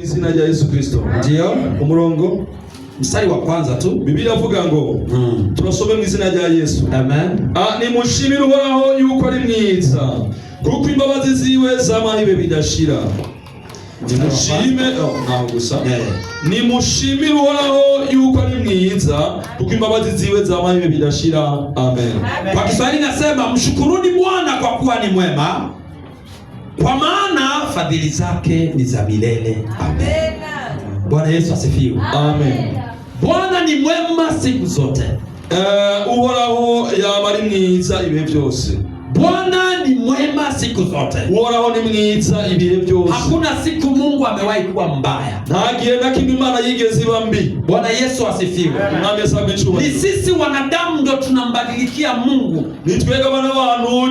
Izina rya Yesu Kristo. Ndio Umurongo mstari wa kwanza tu Biblia avuga ngo turasome mu izina rya Yesu. Amen. Nimushimire Uhoraho yuko ari mwiza, kuko imbabazi ziwe z'amahibe bidashira. Nimushime naho gusa. Nimushimire Uhoraho yuko ari mwiza, kuko imbabazi ziwe z'amahibe bidashira. Amen. Kwa Kiswahili nasema mshukuruni Bwana kwa kuwa ni mwema, kwa maana fadhili zake ni za milele. Amen. Bwana Yesu asifiwe. Amen. Bwana ni mwema siku zote. Uhoraho yaba ari mwiza ibihe byose. Bwana ni mwema siku zote. Uhoraho ni mwiza ibihe byose. Hakuna siku Mungu amewahi kuwa mbaya. Nta gihe na kimwe Imana yigeze iba mbi. Bwana Yesu asifiwe. Ni sisi wanadamu ndo tunambadilikia Mungu. Nitwega bana abantu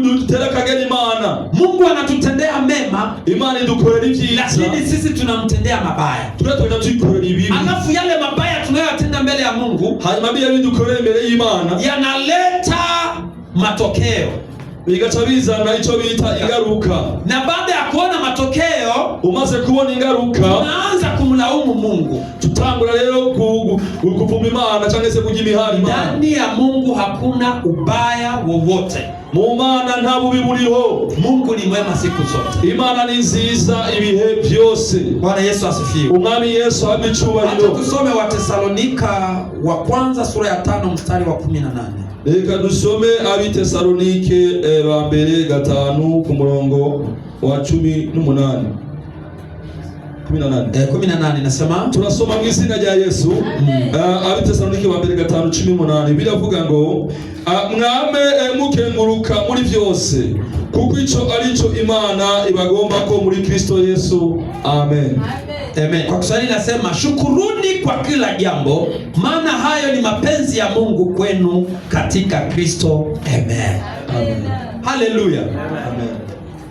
dutera kageni Imana. Mungu anatutendea mema, Imana idukorera ibyiza, lakini sisi tunamtendea mabaya. Tunakorera ibibi. Alafu yale mabaya tunayotenda mbele ya Mungu, hanyuma bya dukorera mbele y'Imana yanaleta matokeo. Bigaca bizana icyo bita ingaruka. Na baada ya kuona matokeo, umaze kubona ingaruka, tunaanza kumlaumu Mungu. Tutangura rero kuvuma Imana cyangwa se kujya imihari Imana. Ndani ya Mungu hakuna ubaya wowote. Mu Mana nta bubi buriho. Mungu ni mwema siku zote. Imana ni nziza ibihe byose. Bwana Yesu asifiwe. Umwami Yesu abicubahiro. Tusome Watesalonika wa kwanza sura ya 5 mstari wa 18. Reka dusome Abitesalonike ba mbere 5 ku murongo wa 18. 18 nasema, turasoma mu izina rya Yesu. Abitesalonike ba mbere 5:18 biravuga ngo mwame mukenguruka muri byose, kuko ico arico Imana ibagomba ko muri Kristo Yesu. Amen. Amen. Kwa Kiswahili nasema shukuruni kwa kila jambo, maana hayo ni mapenzi ya Mungu kwenu katika Kristo. Amen. Amen. Haleluya. Amen.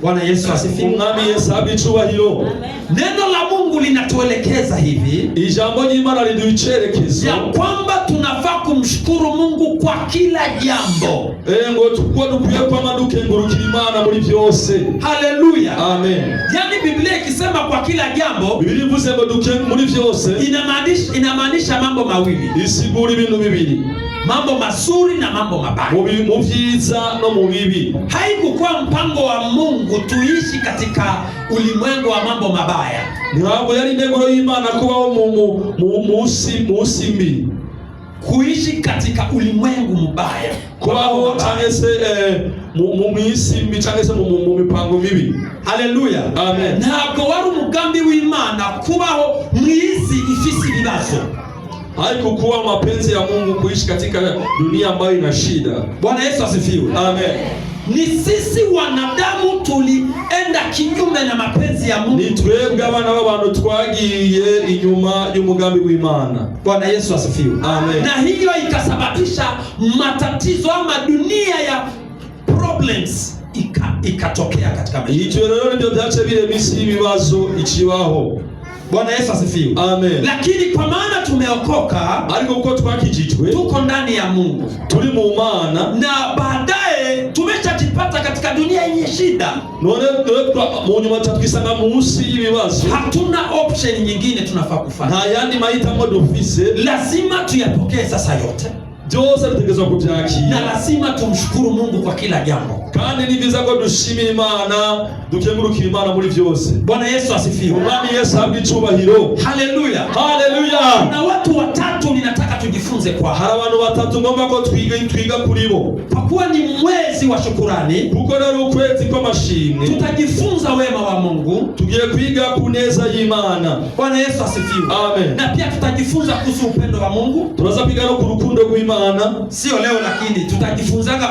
Bwana Yesu asifiwe. Umwami Yesu abicubahiro. Neno la Mungu linatuelekeza hivi, ijambo ry'Imana riducerekeza ya kwamba tunafaa kumshukuru Mungu kwa kila jambo. Ngo tukwa dukwiye kwama dukengurukira Imana muri byose. Haleluya. Amen. Yani Biblia ikisema kwa kila jambo, Biblia ivuze ngo dukengurukire muri byose, inamaanisha mambo mawili. Isigura ibintu bibiri, mambo mazuri na mambo mabaya, mu byiza no mu bibi. Haikukuwa mpango wa Mungu tuishi katika ulimwengu wa mambo mabaya. Ntabwo yari intego y'Imana kubaho musi mbi, kuishi katika ulimwengu mbaya, kubaho cyangwa se mu isi mbi cyangwa se mu mipango mibi. Haleluya. Amen. Ntabwo wari umugambi w'Imana kubaho mu isi ifisi ibibazo. Haikukuwa mapenzi ya Mungu kuishi katika dunia ambayo ina shida. Bwana Yesu asifiwe. Amen. Ni sisi wanadamu tulienda kinyume na mapenzi ya Mungu. Ni twebwe abana b'abantu twagiye inyuma y'umugambi w'Imana. Bwana Yesu asifiwe. Amen. Na hiyo ikasababisha matatizo ama dunia ya problems ikatokea katika maisha. Icyo rero nibyo byace biremisi ibibazo ikibaho. Bwana Yesu asifiwe. Amen. Lakini kwa maana tumeokoka, ariko uko twakijijwe, tuko ndani ya Mungu, turi mu Mana, na baadaye tumeshajipata katika dunia yenye shida. None mu nyuma tukisanga munsi y'ibibazo, hatuna option nyingine tunafaa kufanya. Nta yandi mahitamo dufise, lazima tuyapokee sasa yote. Byose bitegezwa kubyakira, na lazima tumshukuru Mungu kwa kila jambo. Kandi ni byiza ko dushimira Imana, dukengurukira Imana muri byose. Bwana Yesu asifiwe. Umwami Yesu abicubahiro. Haleluya. Haleluya. Na watu watatu ninataka tujifunze kwa. Hari abantu batatu ngomba ko twiga kuri bo. Kwa kuwa ni mwezi wa shukrani, kuko rero ukwezi kw'amashimwe, tutajifunza wema wa Mungu, tugiye kwiga ku neza y'Imana. Bwana Yesu asifiwe. Amen. Na pia tutajifunza kuhusu upendo wa Mungu. Turaza kwiga no ku rukundo rw'Imana. Sio leo, lakini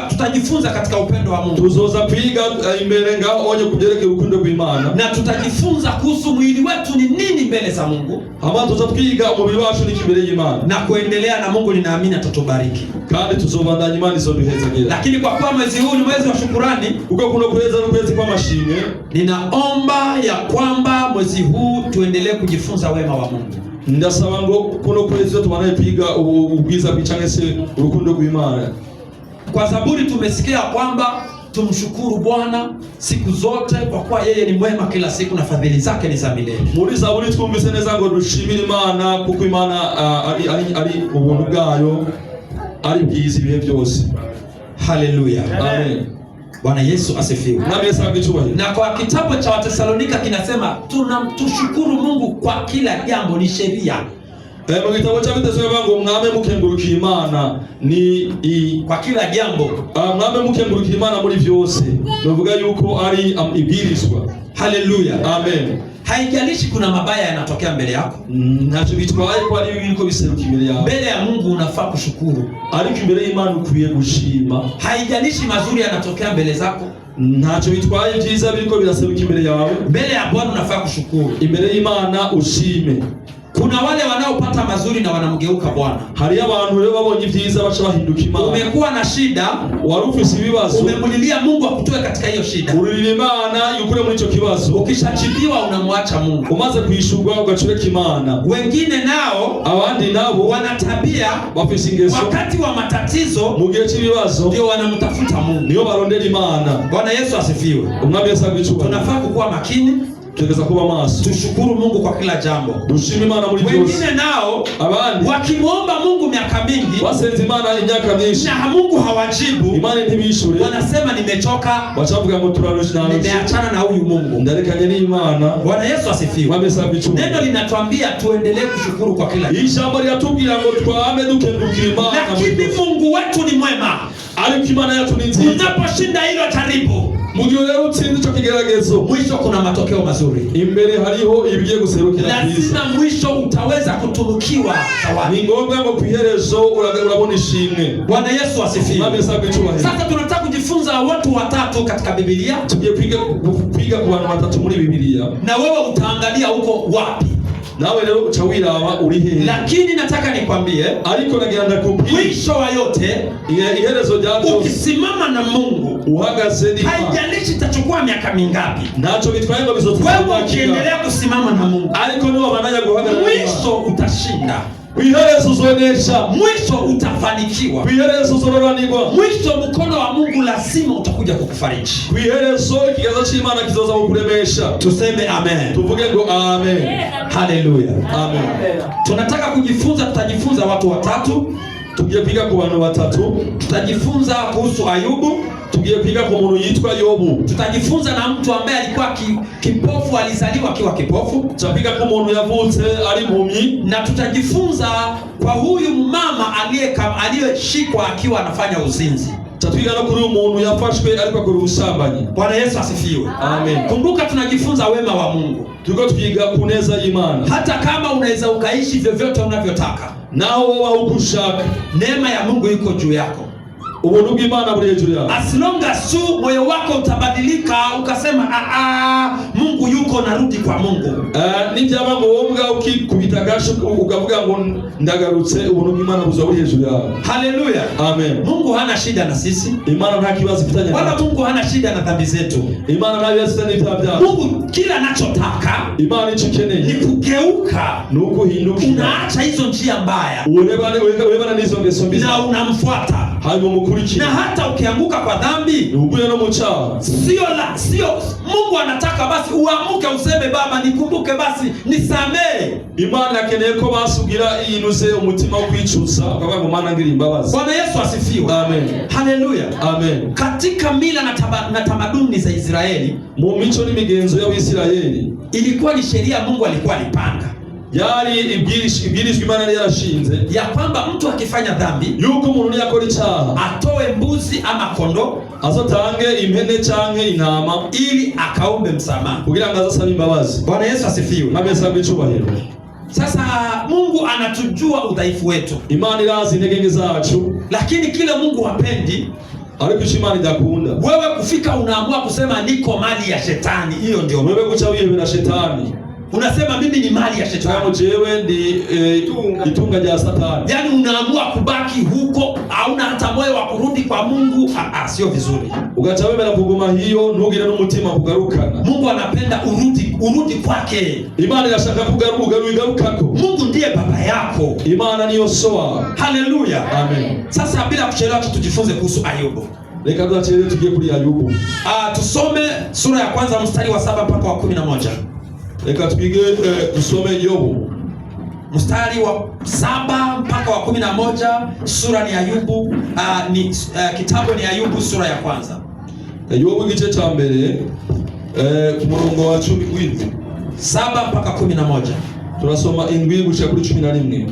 tutajifunza katika upendo wa Mungu. Tuzoza kwiga imbere ngaho onye kugereke urukundo rw'Imana. Na tutajifunza kuhusu mwili wetu ni nini mbele za Mungu. Ama tuza kwiga umubiri wacu ni kimbere y'Imana. Na kuendelea na Mungu, ninaamini atatubariki. Kandi tuzobandanya Imana izoduhezagera. Lakini kwa kuwa mwezi huu ni mwezi wa shukrani, uko kuna kuweza n'ukwezi kw'amashimwe, ninaomba ya kwamba mwezi huu tuendelee kujifunza wema wa Mungu. Ndasaba ngo kuno kwezi tubanaye kwiga ubwiza bw'icangese urukundo rw'Imana. Kwa Zaburi tumesikia kwamba tumshukuru Bwana siku zote kwa kuwa yeye ni mwema kila siku na fadhili zake ni za milele. Muri Zaburi twumvise neza ngo dushimire Imana kuko Imana ari ubuntu bwayo ari bwiza ibihe byose. Haleluya. Amen. Bwana Yesu asifiwe. Na kwa kitabu cha Watesalonika kinasema tunamtushukuru Mungu kwa kila jambo, ni sheria. Mu gitabo cy'Abefeso ngo mwame mukenguruka Imana ni kwa kila jambo. Mwame mukenguruka Imana muri byose. Novuga yuko ari ibwirizwa. Haleluya. Amen. Haijalishi kuna mabaya yanatokea mbele yako. Ntacyo bitwaye ko ari ibintu ko biseruka imbere yawe. Mbele ya Mungu unafaa kushukuru. Ariko imbere y'Imana ukwiye gushima. Haijalishi mazuri yanatokea mbele zako. Ntacyo bitwaye byiza biriko biraseruka imbere yawe. Mbele ya Bwana unafaa kushukuru. Imbere y'Imana ushime. Kuna wale wanaopata mazuri na wanamgeuka Bwana. Hari abantu rero babonye ibyiza bacha bahinduka Imana. Umekuwa na shida, warufise ibibazo, umemulilia Mungu akutoe katika hiyo shida. Ulilia Imana yukure muri ico kibazo. Ukishachibiwa unamwacha Mungu. Umaze kuishurwa ugacureka Imana. Wengine nao, abandi nabo wana tabia bafise ingeso, wakati wa matatizo mu gihe cy'ibibazo ndio wanamtafuta Mungu. Niyo barondera Imana. Bwana Yesu asifiwe. Umwami Yesu abichukua. Tunafaa kuwa makini. Tugeza kuba maso. Tushukuru Mungu kwa kila jambo. Dushime Imana muri byose. Wengine nao abandi wakimwomba Mungu miaka mingi, wasenze Imana imyaka myinshi na Mungu hawajibu, Imana ntibishure, wanasema nimechoka, wachavuga ngo turarushana, nimeachana na huyu Mungu, ndarekanye n'Imana. Bwana Yesu asifiwe. Wamesabichuma. Neno linatuambia tuendelee kushukuru kwa kila jambo. Ijambo linatubwira ngo twame dukenguruka Imana. Lakini Mungu wetu ni mwema. Ariko Imana yacu ni nziza. Unaposhinda hilo jaribu, mugihe rero utsinze ico kigeragezo, mwisho kuna matokeo mazuri. Imbere hariho ibigiye guserukira byiza. Lazima mwisho utaweza kutunukiwa zawadi. Ni ngombwa ngo kwiherezo urabona ishimwe. Bwana Yesu asifiwe. Sasa tunataka kujifunza watu watatu katika Biblia. Tugiye kwiga ku bantu batatu muri Biblia. Na wewe utaangalia uko wapi. Nawe leo uchawira uri hehe. Lakini nataka nikwambie, ariko nagenda kubwira mwisho wa yote, iherezo ryacho, ukisimama na Mungu uhagaze ni haijalishi itachukua miaka mingapi. Nacho bitwaye ngo bizotwara. Wewe ukiendelea kusimama na Mungu, ariko niwe bananya guhagarara, mwisho utashinda. Kwiherezo uzonesha, mwisho utafanikiwa. Kwiherezo uzororanirwa, mwisho mkono wa Mungu lazima utakuja kukufariji. Kwiherezo ikiganza cy'Imana kizoza kukuremesha. Tuseme amen. Tuvuge ngo amen. Haleluya. Amen. Tunataka kujifunza, tutajifunza watu watatu. Tugiye kwiga ku bantu batatu. Tutajifunza kuhusu Ayubu. Tugiye kwiga ku muntu yitwa Yobu. Tutajifunza na mtu ambaye alikuwa kipofu, alizaliwa akiwa kipofu. Tutapiga ku muntu yavutse ari impumyi. Na tutajifunza kwa huyu mama aliyeshikwa akiwa anafanya uzinzi. Tatuiga no kuri umuntu yafashwe ariko akora ubusambanyi. Bwana Yesu asifiwe. Amen. Kumbuka tunajifunza wema wa Mungu. Tuko tukiga kuneza y'Imana. Hata kama unaweza ukaishi vyovyote unavyotaka, nao wewe hukushaka, neema ya Mungu iko juu yako. Ubuntu bw'Imana buri hejuru yako. As long as tu moyo wako utabadilika ukasema Mungu yuko, narudi kwa Mungu. Nibyaba ngombwa ukikubitagasho ukavuga ngo ndagarutse, ubuntu bw'Imana buza buri hejuru yako. Haleluya. Amen. Mungu hana shida na sisi. Imana nta kibazo ifitanye nawe. Wala Mungu hana shida na dhambi zetu. Imana nta bibazo n'ibyaha byacu. Mungu kila anachotaka, Imana icyo ikeneye ni kugeuka, ni ukuhinduka. Unaacha hizo njia mbaya, urebana n'izo ngeso mbi na unamfuata. Na hata ukianguka kwa dhambi, ubuye no muchawa, sio Mungu anataka basi uamuke useme Baba nikumbuke, basi nisamee. Imana akeneye ko basugira iyinuze umutima wo kwicuza akavuga ngo Mana ngira imbabazi. Bwana Yesu asifiwe. Amen. Haleluya. Amen. Katika mila na tamaduni za Israeli, mu mico n'imigenzo y'Abisirayeli, ilikuwa ni sheria Mungu alikuwa alipanga. Yari ibwirizwa Imana yarashinze ya kwamba mtu akifanya dhambi, yuko umuntu yakora icyaha atoe mbuzi ama kondo, azotange impene canke intama ili akaombe msamaha kugira ngo azasabe imbabazi. Bwana Yesu asifiwe. Amesabe icubahiro. Sasa Mungu anatujua udhaifu wetu. Imana irazi intege zacu, lakini kile Mungu hapendi, ariko Imana idakunda wewe kufika unaamua kusema niko mali ya shetani. Hiyo ndio wewe kucha wihebera shetani. Unasema mimi ni mali ya shetani. Jewe ndi itunga rya Satani. Yaani unaamua kubaki huko, hauna hata moyo wa kurudi kwa Mungu. Sio vizuri. Ugacha wewe na kuguma hiyo, ntugire n'umutima kugarukana. Mungu anapenda urudi kwake. Imana inashaka kugarukako. Mungu ndiye baba yako. Imana niyo soa. Haleluya. Amen. Sasa bila kuchelewa tujifunze kuhusu Ayubu. Reka tuachele tugie kuri Ayubu. Tusome sura ya kwanza mstari wa 7 mpaka wa 11. Reka tupige tusome Yobu. Mstari wa 7 mpaka wa 11, sura ni Ayubu, kitabu ni Ayubu sura ya kwanza. Yobu igice ca mbere ku murongo wa 10 gw'indwi 7 mpaka 11. Turasoma indwi gushika kuri 11.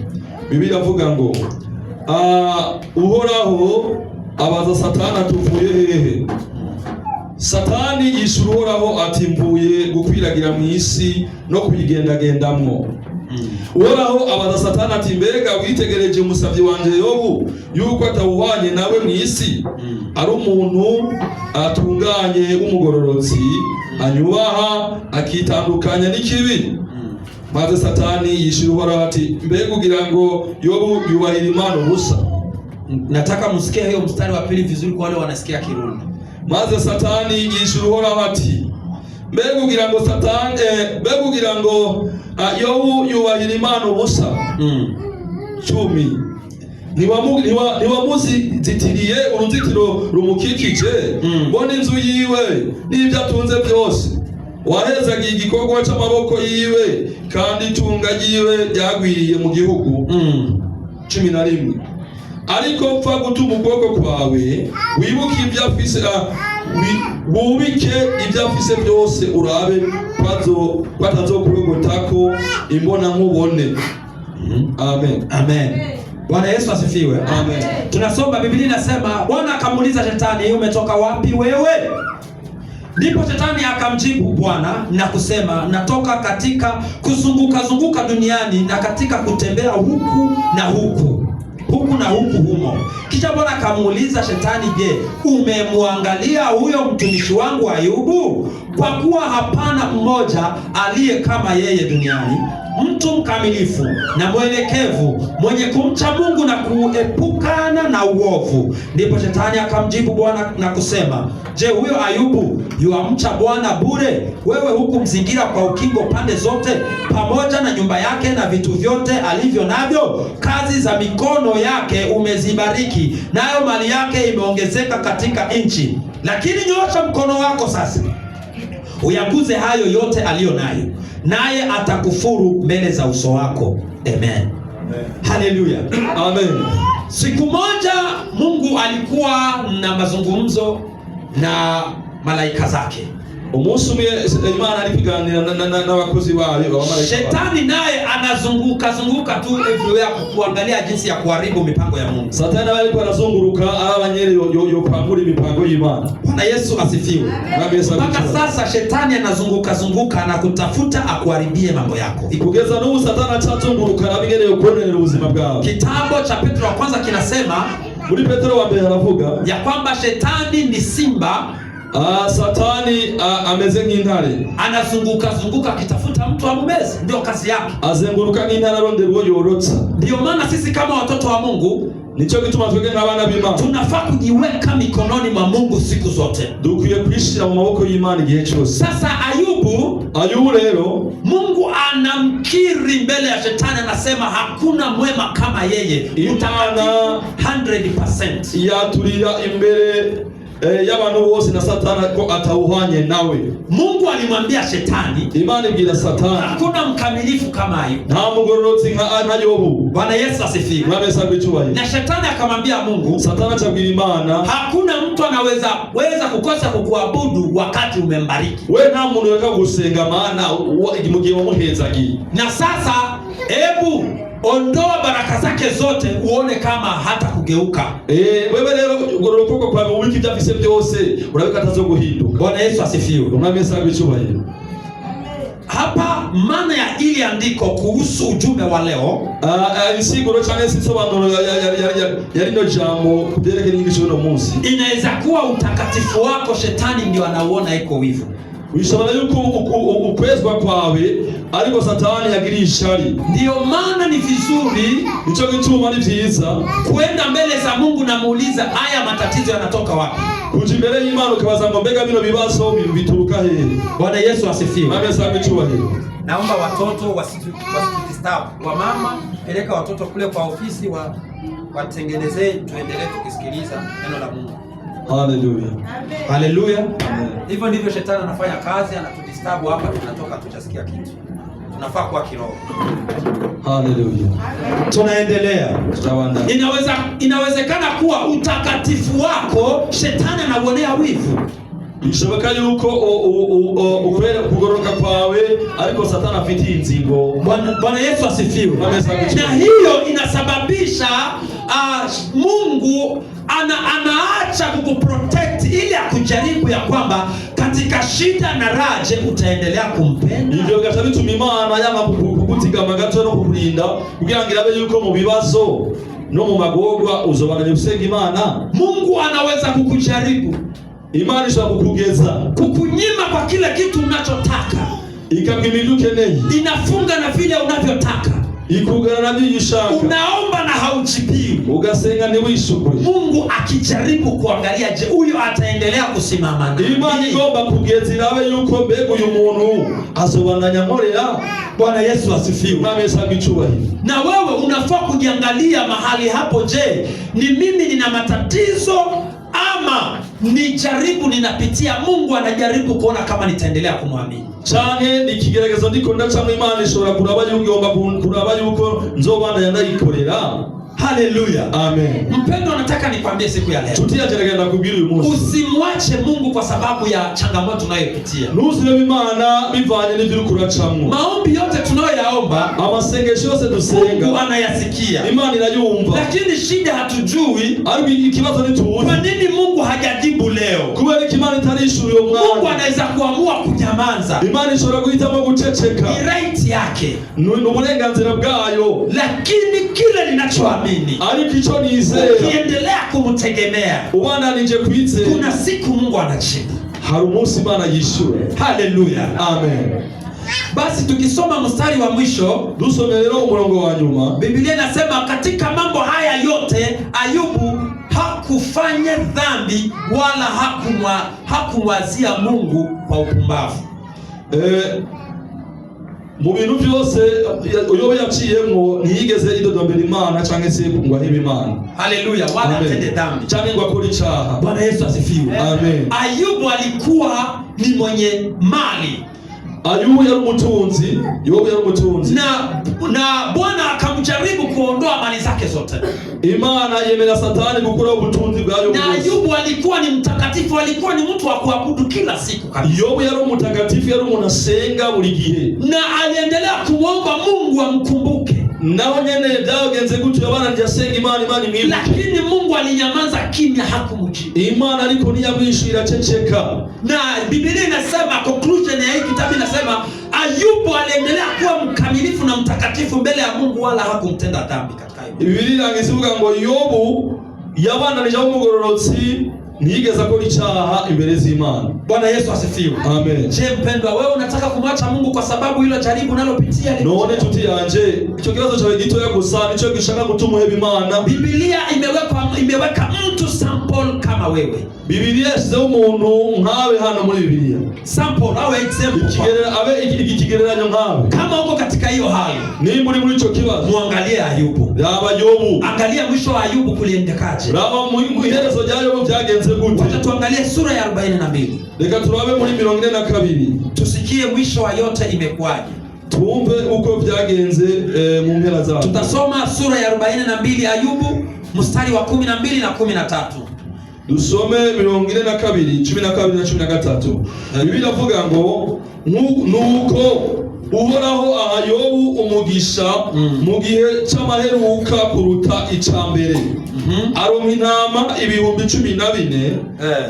Bibiliya avuga ngo Uhoraho abaza Satani atuvuye hehe? Satani yishura Uhoraho ati mvuye gukwiragira mu isi no kuyigendagendamwo. Uhoraho abaza Satani ati mbega witegereje umusavyi wanje Yobu yuko atawuhanye nawe mu isi? Ari umuntu atunganye umugororotsi anyubaha akitandukanya n'ikibi. Maze Satani yishura Uhoraho ati mbega ugira ngo Yobu yubahira Imana ubusa? Nataka msikie hiyo mstari wa pili vizuri kwa wale wanasikia Kirundi. Maze Satani yishura Uhoraho ati mbega ugira ngo Satani mbega ugira ngo Yobu yubahira Imana ubusa? 10. Ntiwamuzitiriye uruzitiro rumukikije mbona inzu yiwe n'ibyo atunze byose, wahezagiye igikorwa c'amaboko yiwe kandi itunga ryiwe ryagwiriye mu gihugu. 11. Ariko pfa gutuma ukuboko kwawe wibuke ibyo afise, wubike ibyo afise byose urabe kwatazokurogotako imbona nkubone. Amen. Amen. Bwana Yesu asifiwe. Amen. Tunasoma Biblia inasema Bwana akamuuliza Shetani, umetoka wapi wewe? Ndipo Shetani akamjibu Bwana na kusema, natoka katika kuzunguka duniani na katika kutembea huku na huku humo. Kisha Bwana akamuuliza Shetani, je, umemwangalia huyo mtumishi wangu Ayubu? Kwa kuwa hapana mmoja aliye kama yeye duniani, mtu mkamilifu na mwelekevu, mwenye kumcha Mungu na kuepukana na uovu. Ndipo Shetani akamjibu Bwana na kusema, je, huyo Ayubu yuamcha Bwana bure? Wewe hukumzingira kwa ukingo pande zote, pamoja na nyumba yake na vitu vyote alivyo navyo. Kazi za mikono yake umezibariki, nayo mali yake imeongezeka katika nchi. Lakini nyoosha mkono wako sasa uyaguze hayo yote aliyo nayo, naye atakufuru mbele za uso wako. Amen. Haleluya. Amen. Siku moja Mungu alikuwa na mazungumzo na malaika zake. Umunsi umwe Imana alipiganira n'abakozi bayo b'abamarayika. Shetani naye anazunguka tu everywhere kuangalia jinsi ya kuharibu mipango ya Mungu. Satani alikuwa anazunguruka abanyere yo pangura imipango y'Imana. Bwana Yesu asifiwe. Mpaka sasa Shetani anazunguka na kutafuta akuharibie mambo yako. Ikugeza n'ubu Satani acazunguruka abigere yo konera ubuzima bwawe. Kitabu cha Petro wa kwanza kinasema, muri Petro wa mbere aravuga ya kwamba Shetani ni simba. Satani ameze nk'intare, anazunguka akitafuta mtu amumeze, ndio kazi yake. Azenguruka nk'intare arondera uwo yorotsa. Ndio maana sisi kama watoto wa Mungu, nico gituma twebwe nk'abana b'Imana tunafaa kujiweka mikononi mwa Mungu siku zote. Dukwiye kwishira mu maboko y'Imana igihe cyose. Sasa Ayubu rero Mungu anamkiri mbele ya Shetani, anasema hakuna mwema kama yeye. Imana 100% yaturira imbere y'abantu bose na Satani ko atawuhanye nawe. Mungu alimwambia Shetani, Imana ibwira Satani, hakuna mkamilifu kama Ayubu, nta mugororotsi nka Yobu. Bwana Yesu asifiwe. Na Shetani akamwambia Mungu, Satani acabwira Imana, hakuna mtu anaweza kukosa kukuabudu wakati umembariki. We nta muntu weka gusenga maana mu gihe wamuhezagiye. Na sasa hebu ondoa baraka zake zote uone kama hata kugeuka. Wewe rero ugororoka kwa kwa wiki byafise byose urabika atazo guhinduka. Bwana Yesu asifiwe. Unamesa bicyubahiro. Hapa maana ya ili andiko kuhusu ujumbe wa leo, insiguro cyane sisobanuro yari no jambo kubyerekeye inyigisho no munsi. Inaweza kuwa utakatifu wako Shetani ndio anauona iko wivu. Bishobora yuko ukwezwa kwawe ariko Satani yagiriye ishari. Ndio maana ni vizuri, nico gituma ni vyiza kwenda mbele za Mungu na muuliza haya matatizo yanatoka wapi. Kuja imbere y'Imana ukabaza ngo mbega bino bibazo bituruka hehe. Bwana Yesu asifiwe. Amen. Sabe cyubahiro. Naomba watoto wasitudisturb. Wa mama, peleka watoto kule kwa ofisi watengenezee, tuendelee tukisikiliza neno la Mungu. Haleluya. Haleluya. Hivyo ndivyo shetani anafanya kazi, anatudisturb hapa, tunatoka tutasikia kitu. Tunafaa kuwa kiroho. Haleluya. Tunaendelea. Inawezekana kuwa utakatifu wako shetani anauonea wivu. Bishoboka yuko ukwera kugoroka kwawe ariko satani afite inzigo. Bwana Yesu asifiwe. Na hiyo inasababisha Mungu anaacha kukuprotect ili akujaribu ya kwamba katika shida na raje utaendelea kumpenda. Ivyo gacha bituma Imana yanga kugutigama gato no kukurinda kugira ngo irabe yuko mu bibazo no mu magorwa uzobana gusenga Imana. Mungu anaweza kukujaribu. Imana ishobora kukugeza, kukunyima kwa kile kitu unachotaka, ikakimiluke nei, inafunga na vile unavyotaka, ikugana na vile ushaka, unaomba na haujibiwi, ugasenga ni wishukuri. Mungu akijaribu kuangalia, je, huyo ataendelea kusimama na Imana igomba kugeza irabe yuko mbega uyu muntu azobananya nkorera. Bwana Yesu asifiwe. Na wewe unafaa kujiangalia mahali hapo, je, ni mimi nina matatizo ama ni jaribu ninapitia? Mungu anajaribu kuona kama nitaendelea kumwamini. Canke ni kigeragezo ndiko ndacamwe Imana ishobora kuraba yuko nzobana yandayikorera. Haleluya. Amen. Mpendo, nataka nikwambie siku ya leo, tutiyagerageza kubwira uyu munsi, usimwache Mungu kwa sababu ya changamoto unayopitia. Nuzire Imana bivanye n'ivyo kuracamwe. Maombi yote tunayoyaomba, amasengesho yose dusenga, Mungu anayasikia, Imana inayumva. Lakini shida hatujui, ariko ikibazo ni tuzi, kwa nini Mungu hajajibu leo? Kubera Imana itarishura uyo mwana. Mungu anaweza kuamua kunyamaza. Imana ishobora guhitamo guceceka, ni right yake, ni uburenganzira bwayo. Lakini kile ninachoamini, ariko ico nizera, ukiendelea kumtegemea, ubananije kwizera, kuna siku Mungu anajibu. Hari umunsi Imana yishure. Haleluya. Amen. Basi tukisoma mstari wa mwisho, dusome rero umurongo wa nyuma. Biblia inasema katika mambo haya yote Ayubu hakufanya dhambi wala hakumwazia Mungu kwa upumbavu. Mu bintu byose uyobe yaciyemwo ntiyigeze idodombera Imana canke se ngo ahibe Imana. Haleluya. Wala atende dhambi canke ngo akore icaha. Bwana Yesu asifiwe. Amen. Ayubu alikuwa ni mwenye mali. Ayubu yari umutunzi, Yobu yari umutunzi. Na Bwana akamjaribu kuondoa mali zake zote. Imana yemera Satani gukura ubutunzi bwa Yobu. Na Ayubu alikuwa ni mtakatifu, alikuwa ni mtu wa kuabudu kila siku kabisa. Yobu yari umutakatifu, yari umuntu asenga buri gihe. Na aliendelea kumwomba Mungu amkumbuke. Naho nyene byagenze gutyo, abana njasenga Imana imwibuke. Lakini Mungu alinyamaza kimya, hakumjibu. Imana ariko ntiyamwishira ceceka. Na Biblia inasema, conclusion ya hii kitabu inasema, Ayubu aliendelea kuwa mkamilifu na mtakatifu mbele ya Mungu wala hakumtenda dhambi katika hiyo. Biblia inasema ngo Yobu yabananije umugororotsi, ntiyigeze akora icyaha imbere z'Imana. Bwana Yesu asifiwe. Amen. Je, mpendwa, wewe unataka kumwacha Mungu kwa sababu hilo jaribu unalopitia? None tuti yanje, icyo kibazo cyawe gitoya gusa nico gishaka gutuma uheba Imana. Biblia imeweka mtu sample kama wewe. Biblia yashyizeho umuntu nkawe hano muri Biblia. Sample au example. Ikigereranyo nkawe. Kama uko katika hiyo hali, nimba uri muri ico kibazo, muangalie Ayubu. Raba Yobu. Angalia mwisho wa Ayubu kuliendekaje. Raba muherezo rya Yobu byagenze gute. Wacha tuangalie sura ya 42. Reka turabe muri 42. Tusikie mwisho wa yote imekuwaje. Tuumve uko byagenze mu mpera zayo. Tutasoma sura ya 42 Ayubu mstari wa 12 na 13. Dusome 42:12 na 13. Biblia iravuga ngo nuko Uhoraho aha Yobu umugisha mu gihe cy'amaheruka kuruta icambere. Aronka intama 14,000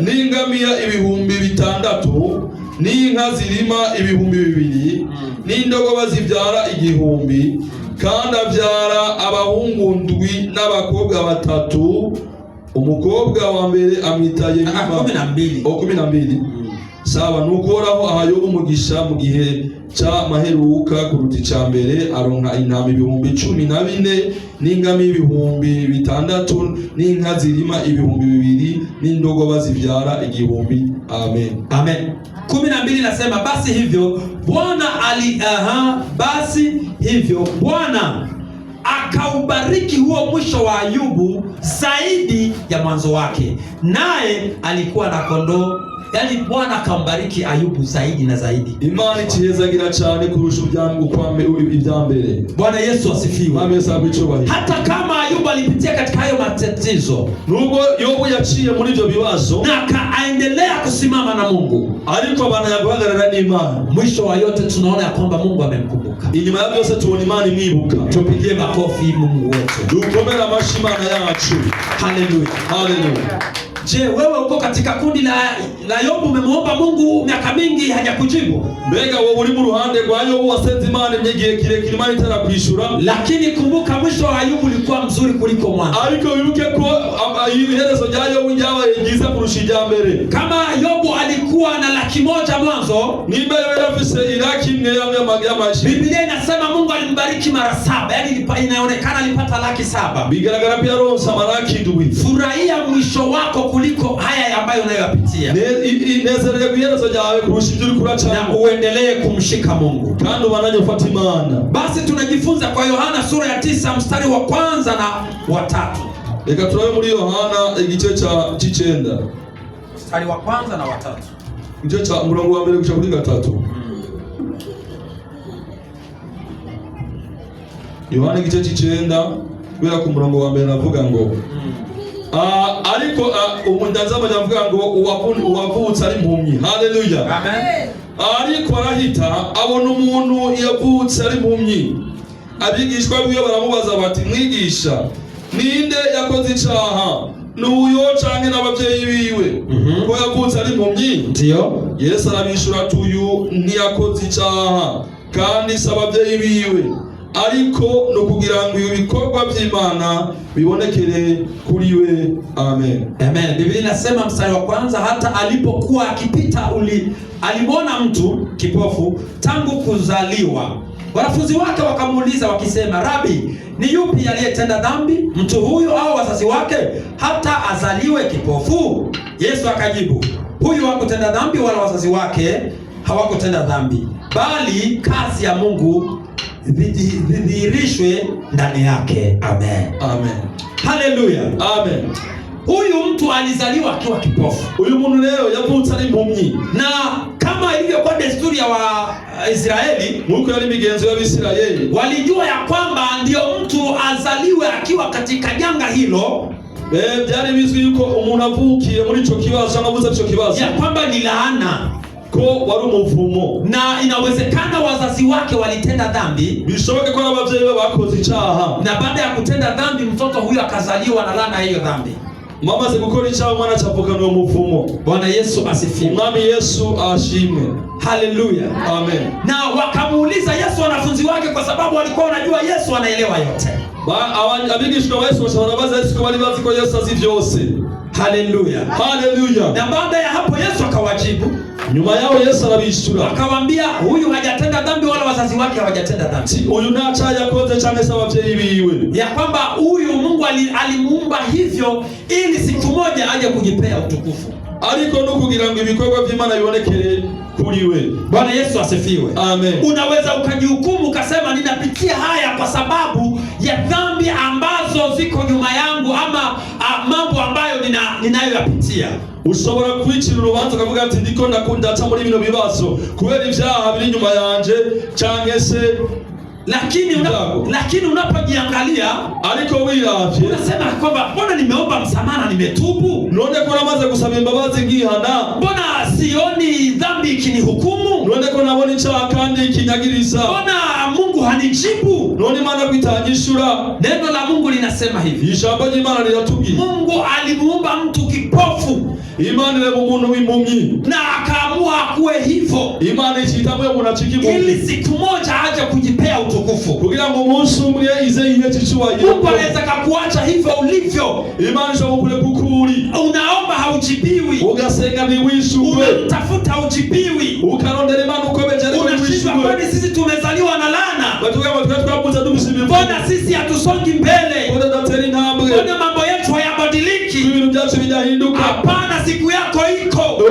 n'ingamiya 6,000 n'inka zirima 2,000 n'indogoba zibyara 1,000 kandi abyara abahungu 7 n'abakobwa 3. Umukobwa wa mbere amwita Yerima 12. Sawa, nukoraho aha Yobu umugisha mu gihe cy'amaheruka kuruta icambere, aronka intama 14,000 n'ingami 6,000 n'inka zirima 2,000 n'indogoba zibyara 1,000. Amen. Amen. 12 nasema basi hivyo Bwana akaubariki huo mwisho wa Ayubu zaidi ya mwanzo wake, naye alikuwa na kondoo. Yani Bwana akambariki Ayubu zaidi na zaidi. Imana ikihezagira cyane kurusha ibyambere. Bwana Yesu asifiwe. Hata kama Ayubu alipitia katika hayo matatizo, nubwo Yobu yaciye muri ibyo bibazo, na akaendelea kusimama na Mungu, ariko abana yaguhagarara n'Imana, mwisho wa yote tunaona ya kwamba Mungu amemkumbuka. Inyuma ya byose tubona Imana imwibuka. Tupigie makofi Mungu wetu. Dukomera amashyi Imana yacu. Haleluya. Haleluya. Je, wewe uko katika kundi la Yobu, umemuomba Mungu miaka mingi hajakujibu? Mbega wewe uri mu ruhande rwa Yobu wasenze Imana igihe kirekire Imana itarakwishura? Lakini kumbuka mwisho wa Ayubu ulikuwa mzuri kuliko mwanzo. Ariko wibuke ko iherezo rya Yobu ryabaye ryiza kurusha iryambere. Kama Yobu alikuwa na 100,000 mwanzo, nimba yeye afise 100,000 y'amashi, Biblia inasema Mungu alimbariki mara 7. Yani inaonekana alipata 700,000. Bigaragara pia roho samaraki duwi. Furahia mwisho wako kuliko haya ambayo unayoyapitia. Nezereye kuyerezo ryawe kurusha ibyo uri kuracana, na uendelee kumshika Mungu. Kandi ubananye ufata Imana. Basi tunajifunza kwa Yohana sura ya 9 mstari wa 1 na wa 3. Reka turabe muri Yohana igice cha 9 mstari wa 1 na wa 3. Igice cha murongo wa 1 gushika kuri 3. Yohana igice 9 kubera ku murongo wa 1 navuga ngo ariko umundanzama yavuga ngo uwavutse ari impumyi. Haleluya. Amen. Ariko arahita abona umuntu yavutse ari impumyi. Abigishwa biwe baramubaza bati, mwigisha, ninde yakoze icyaha, n'uyo canke n'abavyeyi biwe ko yavutse ari impumyi? Ndiyo. Yesu arabishura ati, uyu ntiyakoze icyaha kandi si abavyeyi biwe, ariko no kugira ngo ibikorwa by'Imana bibonekere kuri we. Amen. Amen. Biblia inasema mstari wa 1, hata alipokuwa akipita alimwona mtu kipofu tangu kuzaliwa. Wanafunzi wake wakamuuliza wakisema, Rabi, ni yupi aliyetenda dhambi, mtu huyu au wazazi wake, hata azaliwe kipofu? Yesu akajibu, huyu hakutenda dhambi wala wazazi wake hawakutenda dhambi, bali kazi ya Mungu dhihirishwe ndani yake. Amen. Amen. Haleluya. Amen. Huyu mtu alizaliwa akiwa kipofu. Uyu muntu leo yavutse ari impumyi, na kama ilivyokuwa desturi ya Waisraeli, nkuko yari migenzo y'Abisirayeli, walijua ya kwamba ndio mtu azaliwe akiwa katika janga hilo. Byari bizwi yuko umuntu avukiye muri ico kibazo anabuza ico kibazo ya kwamba ni laana, ko wari umuvumo, na inawezekana wazazi wake walitenda dhambi, bishoboke ko abavyeyi be bakoze icyaha, na baada ya kutenda dhambi mtoto huyo akazaliwa na laana hiyo dhambi. Mama ze gukora icyaha mwana chavuka no muvumo. Bwana Yesu asifiwe. Mwami Yesu ashimwe. Haleluya. Amen. Na wakamuuliza Yesu wanafunzi wake, kwa sababu walikuwa wanajua Yesu anaelewa yote. Abigishwa wa Yesu bashobora Yesu ko bari bazi ko Yesu azi byose. Haleluya. Haleluya. Na baada ya hapo Yesu akawajibu. Nyuma yao Yesu arabishura, akawaambia, huyu hajatenda dhambi wala wazazi wake hawajatenda dhambi. Uyu ntacha yakoze cyane se abavyeyi biwe. Ya kwamba huyu Mungu alimuumba hivyo ili siku moja aje kujipea utukufu. Ariko no kugira ngo ibikorwa by'Imana bibonekere kuri we. Bwana Yesu asifiwe. Amen. Unaweza ukajihukumu ukasema, ninapitia haya kwa sababu ya dhambi ambazo ziko nyuma yangu, ama mambo ambayo ninayoyapitia. Ushobora kwicira urubanza ukavuga ati ndiko ndaca muri bino bibazo kubera ibyaha biri nyuma yanje canke se, lakini unapojiangalia, ariko wiravye, unasema kwamba mbona nimeomba msamaha, nimetubu, none ko namaze gusaba imbabazi ngihana, mbona sioni dhambi ikinihukumu, none ko nabona icyaha kandi ikinyagiriza, mbona Mungu hanijibu, none Imana kwitangishura. Neno la Mungu linasema hivi, ijambo ry'Imana liratubwira, Mungu alimuumba mtu kipofu, Imana ile umuntu w'impumyi, na akaamua kuwe hivyo. Imana ikitamwe umuntu acikimwe, ili siku moja aje kujipea utukufu, kugira ngo umunsi umwe ize ihe cyicubahiro. Mungu anaweza kukuacha hivyo ulivyo. Imana ishobora kukuri, unaomba haujibiwi, ugasenga ntiwishurwe, unatafuta haujibiwi, ukarondera Imana uko bejari wishurwe. Kwani sisi tumezaliwa na laana? Mbona sisi hatusongi mbele? Mbona mambo yetu hayabadiliki? Hapana, siku yako iko.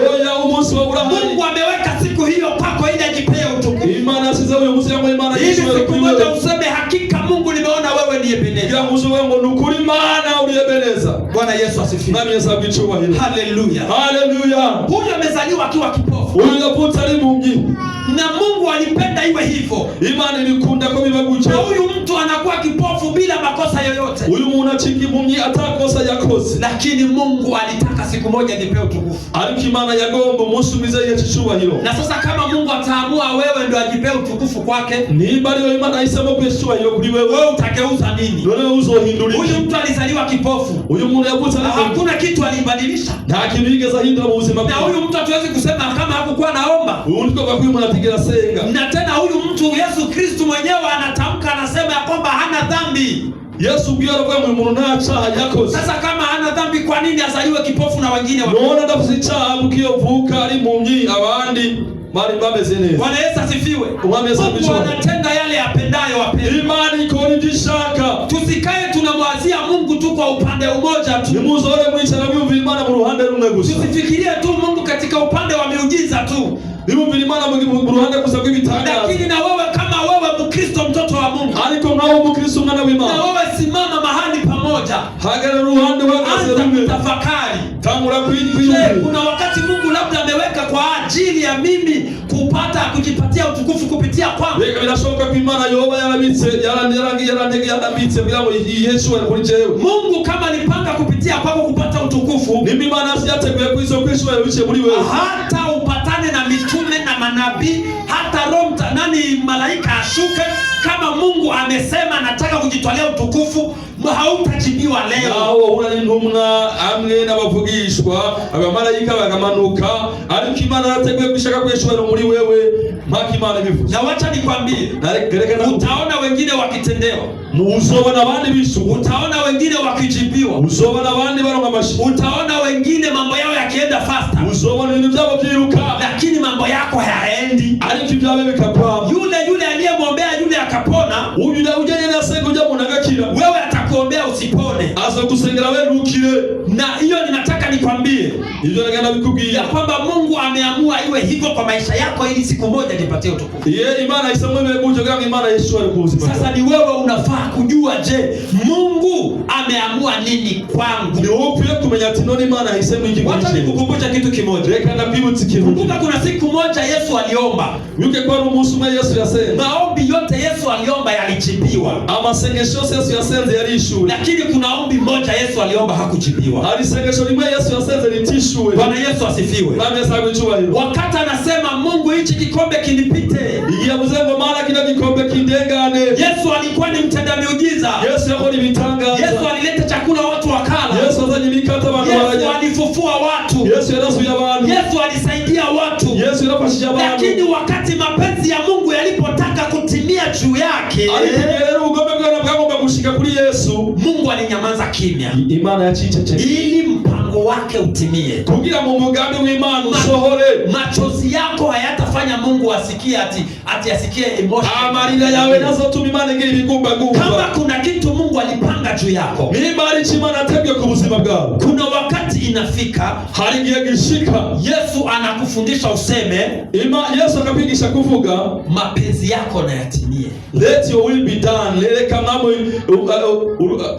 Mungu ameweka siku hiyo kwako ili ajipee utukufu. Ili siku moja useme, hakika Mungu nimeona wewe ni Ebenezer. kugira ngo uzuwe ngo nukuri Imana uri Ebeneza. Bwana Yesu asifiwe. Mwami Yesu abicyubahiro. Haleluya. Haleluya. Huyu amezaliwa akiwa kipofu. Huyu yaputse ari impumyi. Na Mungu alipenda iwe hivyo. Imana ilikunda ko biba gutyo. Na huyu mtu anakuwa kipofu bila makosa yoyote. Huyu muntu acika impumyi atakosa yakoze. Lakini Mungu alitaka siku moja nipewe utukufu. Ariko Imana yagomba umunsi igihe cy'icubahiro. Na sasa kama Mungu ataamua wewe ndio ajipewe utukufu kwake, niba ariyo Imana ahisemo kwishubahiro kuri wewe, utageuza nini? None uzohindura iki? Huyu mtu alizaliwa kipofu. Huyu muntu yavutse hakuna kitu alibadilisha. Nta kintu yigeze ahindura mu buzima bwe. Na huyu mtu hatuwezi kusema kama hakukuwa naomba. Undi kwa kuyu mwana atigera senga. Na tena huyu mtu Yesu Kristo mwenyewe anatamka, anasema ya kwamba hana dhambi. Yesu bwira kwa umuntu nta cyaha yakoze. Sasa kama hana dhambi, kwa nini azaliwe kipofu na wengine wa? None ndavuze icyaha bukiyovuka ari impumyi abandi bari bameze neza. Bwana Yesu asifiwe. Mungu anatenda yale yapendayo wapendwa. Imani ikora igishaka. Tusikae tunamwazia Mungu tu kwa upande mmoja tu. Nimuzore mwicara mwumva Imana mu ruhande rumwe gusa. Tusifikirie tu Mungu katika upande wa miujiza tu. Nimumva Imana mu ruhande gusa rw'ibitangaza. Lakini na wewe kama wewe Mkristo, mtoto wa Mungu, ariko nkaho Mkristo mwana w'Imana, na wewe simama mahali pamoja, hagarara ruhande wakaze rumwe, tafakari, tangura kwiyumvira. Kuna wakati Mungu labda ameweka kwa ajili ya mimi kujipatia utukufu kupitia kwangu. Reka birashoboka ko Imana yoba yarabitse yarabitse kugira ngo Yesu ari jewe. Mungu kama nipanga kupitia kwako kupata utukufu, ni Imana asiyateguye kwizo kwishwa yabice muri wewe, hata upatane na mitume na manabii, hata roho malaika ashuke, kama Mungu amesema nataka kujitolea utukufu, hautajibiwa leo. Nawo una intumwa amwe n'abavugishwa abamalayika bagamanuka, ariko Imana yarateguye kwishaka kwishwa muri wewe mpaka Imana bivuze. Na wacha nikwambie, utaona wengine wakitendewa, uzobona abandi bishuka, utaona wengine wakijibiwa, uzobona abandi baronga amashi, utaona wengine mambo yao yakienda faster, uzobona ibintu byabo byiruka, lakini mambo yako hayaendi, ariko ibyawe bikakwama. Yule aliyemwombea yule akapona, uje na sengo uje munagakira, wewe atakuombea usipone, aza kusengera wewe nukire. Na hiyo ninataka nikwambie, hivyo nagana bikubwira ya kwamba Mungu ameamua iwe hivyo kwa maisha yako, ili siku moja nipatie utukufu. Imana isamwe kuja kama Imana Yesu alikuuzima. Sasa ni wewe unafaa kujua, je, Mungu ameamua nini kwangu? Ni upi kumenya ati none Imana isema iki? Wacha nikukumbusha kitu kimoja. Reka na bibutsi kitu. Kumbuka kuna siku moja Yesu aliomba. Yuke kwa ruhusu mwa Yesu yasema. Maombi yote Yesu aliomba yalijibiwa. Amasengesho Yesu yasenze yalishuwe. Lakini kuna ombi moja Yesu aliomba hakujibiwa. Alisengesho limwe Yesu yasenze litishuwe. Bwana Yesu asifiwe. Bwana Yesu amechuba. Wakati anasema Mungu hichi kikombe kinipite, igiye muzengo mara kina kikombe kindengane. Yesu alikuwa ni mtenda miujiza. Yesu yako ni vitangaza. Yesu alileta chakula watu wakala. Yesu azanye mikate abantu barajya. Yesu alifufua watu. Yesu yarasuye abantu. Yesu alisaidia watu. Yesu yarafashije abantu. Lakini wakati mapenzi ya Mungu yalipotaka kutimia juu yake, alipogelera ugombe bwagomba gushika kuri Yesu, Mungu alinyamaza kimya. Imana yaciceche ili mpango wake utimie. Kugira mu mugambi w'Imana usohore. Machozi yako hayatafanya Mungu asikie ati asikie emotion. Amarira yawe nazo tuma Imana ngiri bigumba gumba. Kama kuna kitu Mungu alipanga juu yako, mibali chimana ategwe ku buzima bwawe, kuna wakati inafika, hari ngiye gishika, Yesu anakufundisha useme, Yesu akapigisha kuvuga mapenzi yako na yatimie. Let your will be done. Lele kama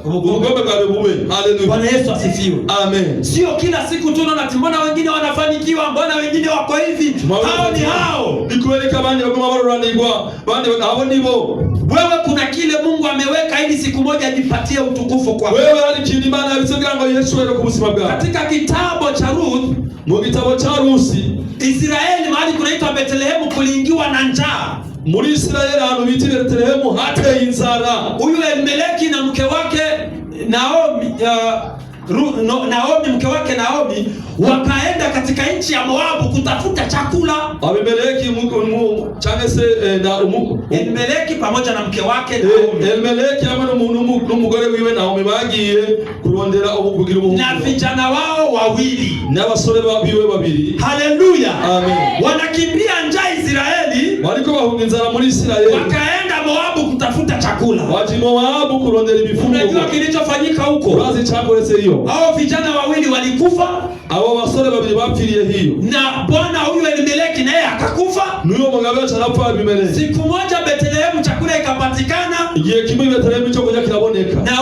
ugombe bwawe bube. Haleluya. Bwana Yesu asifiwe. Amen. Sio kila siku tunaona mbona wengine wanafanikiwa, mbona wengine wako hivi, hao ni hao. Nikueleka bandi bagoma baruranirwa, bandi hao nibo. Wewe kuna kile Mungu ameweka ili siku moja ajipatie utukufu kwa wewe. Ali kindi Imana yabisabira ngo Yesu were ku buzima bwawe. Katika kitabu cha Ruth, mu kitabu cha Rusi, Israeli mahali kunaitwa Bethlehemu kuliingiwa na njaa. Muri Israeli hano biti Bethlehemu hateye inzara. Huyu Elimeleki na mke wake Naomi, Naomi mke wake Naomi wakaenda katika nchi ya Moabu kutafuta chakula. Elimeleki Elimeleki pamoja na mke wake Naomi. Elimeleki ama n'umugore wiwe Naomi bagiye kurondera ubugira ubuhungu na vijana wao wawili n'abasore biwe babiri. Haleluya. Amen. Wanakimbia njaa Israeli, waliko bahunga inzara muri Israeli, wakaenda Moabu kutafuta chakula. Waji Moabu kurondera ibifungo. Unajua kilichofanyika huko? Bazi chakorese hiyo. Hao vijana wawili walikufa, abo basore babiri bapfiriye hiyo. Na bwana huyu Elimeleki naye akakufa. Nuyo mugabo charapfa Elimeleki. Siku moja Bethlehemu chakula ikapatikana. Igihe kimwe Bethlehemu cyo kujya kiraboneka. Na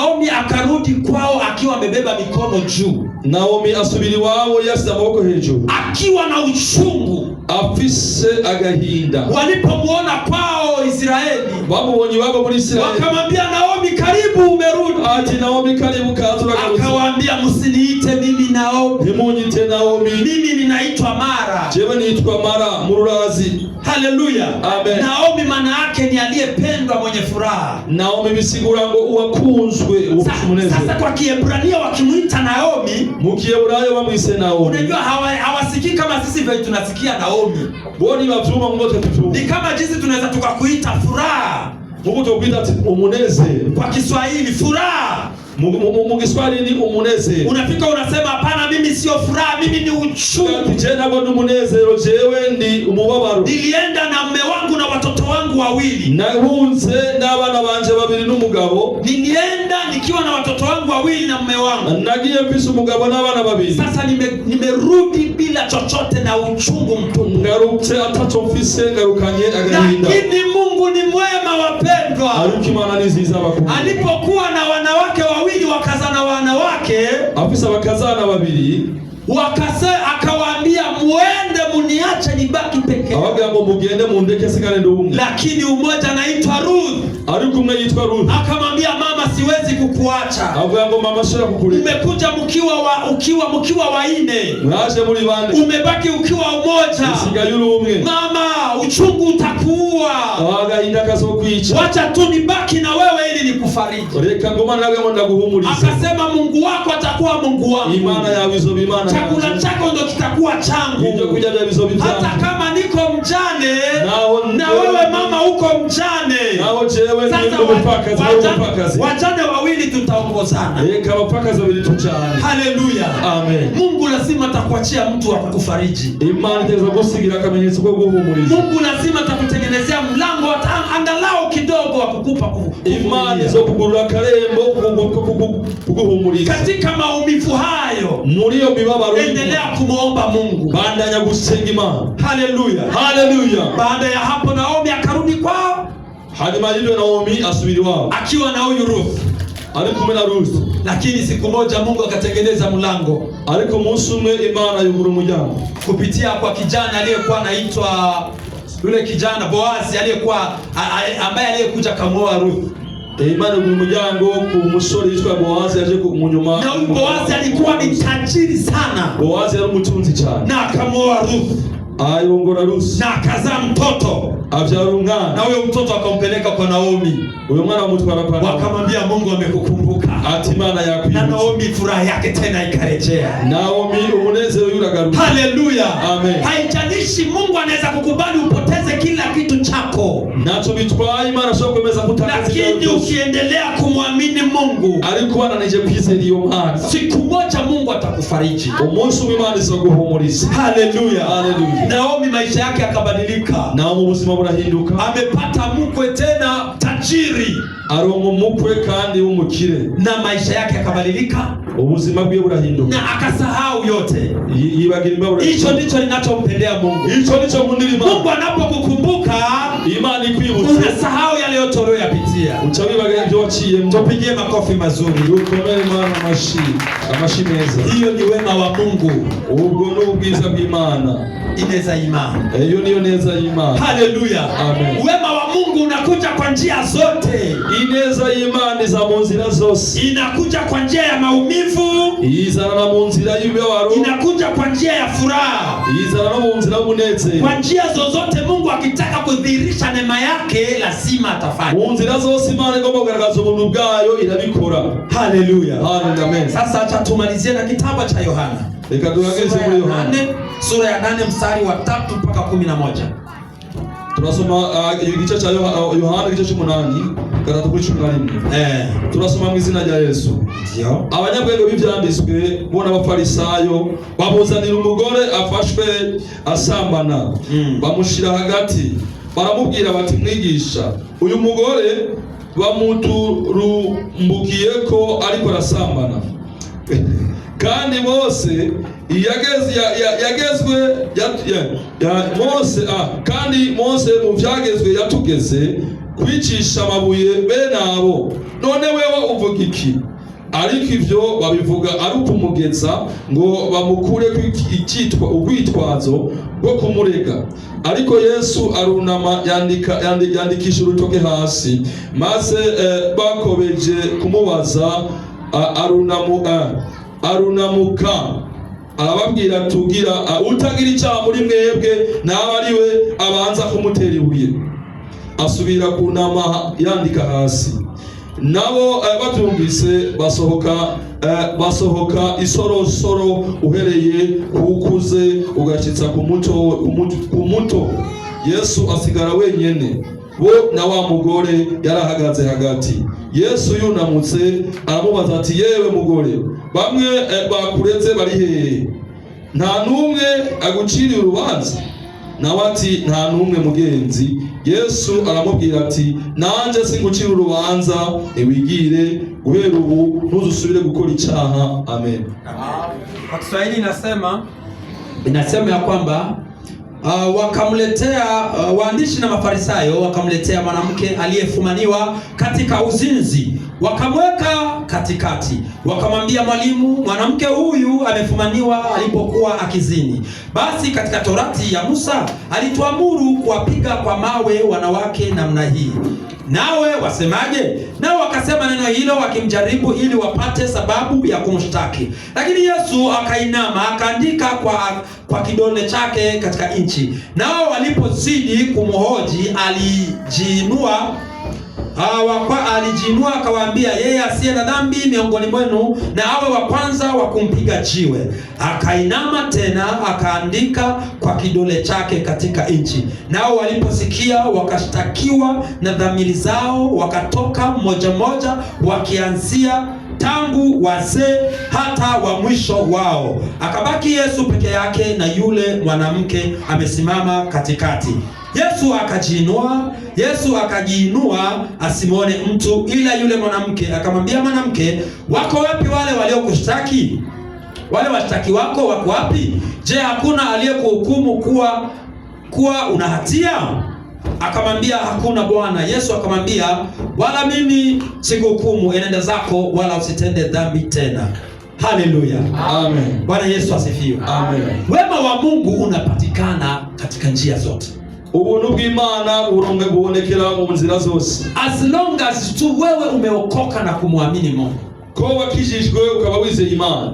akarudi kwao akiwa amebeba mikono juu, Naomi asubira iwabo yasize amaboko hejuru, akiwa na uchungu, afise agahinda. Walipomuona kwao Israeli, bamubonye iwabo muri Israeli, wakamwambia Naomi, karibu umerudi. Ati Naomi, karibu kaza uragarutse. Akawaambia, msiniite mimi Naomi, ntimunyite Naomi, mimi ninaitwa Mara. jewe nitwa Mara mururazi. Haleluya, amen. Naomi maana yake ni aliyependwa, mwenye furaha. Naomi bisigura ngo uwakunzwe, umunezero. Sasa kwa Kiebrania wakimuita Naomi, mu Kiebrania bamwise Naomi. Unajua hawasikii kama sisi vile tunasikia Naomi. Boni bavyuma ngo tuvyuma. Ni kama jinsi tunaweza tukakuita furaha. Mungu tukuita umunezero. Kwa Kiswahili furaha. Mu Kiswahili ni umunezero. Unafika unasema hapana, mimi sio furaha, mimi ni uchungu. Je, nabo ni umunezero, jewe ndi umubabaro. Nilienda na mume wangu na watoto wangu wawili. Nahunze n'abana banje babiri n'umugabo. Nilienda nikiwa na watoto wangu wawili na mume wangu. Nagiye mfise umugabo n'abana babiri. Sasa nimerudi bila chochote na uchungu mtupu. Ngarutse atacho mfise, ngarukanye agahinda. Lakini Mungu ni mwema, wapendwa. Ariko Imana ni nziza bakunda. Alipokuwa na wanawake wawili, wakazana wanawake, afisa bakazana babiri, akawaambia, muende muniache nibaki peke yangu. Abaga ngo mugende mundeke sigane ndumwe. Lakini umoja anaitwa Ruth, ariko umwe yitwa Ruth, akamwambia, mama, siwezi kukuacha. Avuga ngo mama, shira kukureka. Umekuja mkiwa waine. Mwaje muri bande. Umebaki ukiwa umoja. Usigaye uri umwe. Mama, uchungu utakuua. Agahinda kazokwica. Wacha tu nibaki na wewe ili nikufariji. Reka ngoma nawe ngo ndaguhumurize. Akasema, Mungu wako atakuwa Mungu wangu. Imana yawe izoba Imana. Chakula chako ndio kitakuwa changu. Ndio kuja ndio izoba Imana. Hata kama niko mjane, na wewe mama uko mjane. Nao jewe ndio mpakazi. Wajane wawili tutaongozana. Reka abapakazi babiri tuchane. Haleluya. Amen. Mungu lazima atakuachia mtu wa kukufariji. Imana itaweza kusigira akamenyetso ko guhumuriza. Mungu lazima atakutengenezea mlango angalau kidogo wa kukupa Imana zo kugurura karembo kuguhumuriza. Katika maumivu hayo, muri yo mibabaro, endelea kumuomba Mungu. bandanya gusenga Imana. Haleluya. Haleluya. Baada ya hapo Naomi akarudi kwao. Hanyuma hivyo Naomi asubiri wao, akiwa na huyu Ruth. Alikumwe na Ruth. Lakini siku moja Mungu akatengeneza mlango. Ariko umunsi umwe Imana yugura umuryango kupitia kwa kijana aliyekuwa anaitwa yule kijana Boazi, ambaye aliyekuja kamuoa Ruth. Imana yugura umuryango ku musore yitwa Boazi yaje kumunyuma. Na huyu Boazi alikuwa ni tajiri sana. Boazi yari umutunzi cyane. Na akamuoa Ruth. Ayongora Ruth. Na akazaa mtoto. Avyara umwana. Na huyo mtoto akampeleka kwa Naomi. Huyo mwana amutwara kwa Naomi. Wakamwambia, Mungu amekukumbuka. Ati Imana yakwibuka. Na Naomi furaha yake tena ikarejea. Naomi umunezero yuragaruka. Haleluya. Amen. Haijalishi, Mungu anaweza kukubali upoteze kila kitu chako. Nacho bitwaye Imana sho kwemeza kutangaza. Lakini ukiendelea kumwamini Mungu, ariko ananije kwizera iyo Mana, siku moja Mungu atakufariji. Umunsi Imana izoguhumuriza. Haleluya. Haleluya. Naomi maisha yake akabadilika. Na ubuzima burahinduka. Amepata mkwe tena tajiri. Arongo mukwe kandi w'umukire. Na maisha yake akabadilika. Ubuzima bwe burahinduka. Na akasahau yote. Yibagira ibabura. Hicho ndicho ninachompendea Mungu. Hicho ndicho mundilima. Mungu anapokukumbuka, Imana ikwibutsa, unasahau yale yote uliyoyapitia. Uchawibagira ibyo waciyemo. Tupigie makofi mazuri. Ukomere Imana amashi meza. Hiyo ni wema wa Mungu. Ubwo ni ubwiza bw'Imana. Ineza imani. Hiyo niyo neza y'Imana. Haleluya. Amen. Wema wa Mungu unakuja kwa njia zote. Ineza y'Imana iza mu nzira zose. Inakuja kwa njia ya maumivu. Izana na mu nzira y'imibabaro. Inakuja kwa njia ya furaha. Izana na mu nzira y'umunezero. Kwa njia zozote Mungu akitaka kudhihirisha neema yake lazima atafanya. Mu nzira zose Imana igomba kugaragaza ubuntu bwayo irabikora. Haleluya. Amen. Sasa acha tumalizie na kitabu cha Yohana. Reka tuangalie muri Yohana. Sura ya 8 mstari wa 3 mpaka 11. Turasoma igice cha Yohana igice cy'umunani gatatu kuri 11. Turasoma mu izina rya Yesu. Ndio. Abanyabwenge b'ibyanditswe bona abafarisayo babuzanira umugore afashwe asambana. Bamushira hagati. Baramubwira bati, mwigisha, uyu mugore bamuturumbukiye ko ariko arasambana. Kandi Mose kandi Mose mu byagezwe yatugeze kwicisha amabuye bene abo. None wewe uvuga iki? ariko ivyo babivuga ari ukumugeza ngo bamukure urwitwazo rwo kumurega. Ariko Yesu arunama yandikisha urutoke hasi, maze bakobeje kumubaza arunamuka arababwira tugira utagira icyaha muri mwebwe nawe ari we abanza kumutera ibuye. Asubira kunama yandika hasi. Nabo batumvise basohoka isorosoro uhereye kukuze ugashitsa ku muto. Yesu asigara wenyene, bo na wa mugore yarahagaze hagati. Yesu yunamutse aramubaza ati, yewe mugore, bamwe bakureze bari hehe? Nta numwe aguciriye urubanza? Nawe ati, nta numwe mugenzi. Yesu aramubwira ati, nanje singucira urubanza, wigire guhera ubu ntuzusubire gukora icyaha. Amen. Kwa Kiswahili inasema ya kwamba wakamletea waandishi na Mafarisayo wakamletea mwanamke aliyefumaniwa katika uzinzi, wakamweka katikati, wakamwambia, mwalimu, mwanamke huyu amefumaniwa alipokuwa akizini. Basi katika Torati ya Musa alituamuru kuwapiga kwa mawe wanawake namna hii. Nawe wasemaje? Nao wakasema neno hilo wakimjaribu ili wapate sababu ya kumshtaki. Lakini Yesu akainama akaandika kwa kidole chake katika nchi. Nao walipozidi kumhoji alijiinua akawaambia, yeye asiye na dhambi miongoni mwenu na awe wa kwanza wa kumpiga jiwe. Akainama tena akaandika kwa kidole chake katika nchi. Nao waliposikia wakashtakiwa na dhamiri zao, wakatoka mmoja mmoja, wakianzia tangu wazee hata wa mwisho wao. Akabaki Yesu peke yake na yule mwanamke amesimama katikati. Yesu akajiinua asimwone mtu ila yule mwanamke. Akamwambia mwanamke, wako wapi wale waliokushtaki? Wale washtaki wako wako wapi? Je, hakuna aliyekuhukumu kuwa una hatia? Akamwambia, hakuna Bwana. Yesu akamwambia, wala mimi sikuhukumu, enenda zako wala usitende dhambi tena. Haleluya. Amen. Bwana Yesu asifiwe. Amen. Wema wa Mungu unapatikana katika njia zote. Ubuntu bw'Imana bubonekera mu nzira zose. As long as tu wewe umeokoka na kumwamini Mungu, ko wakijijwe ukaba wizeye Imana,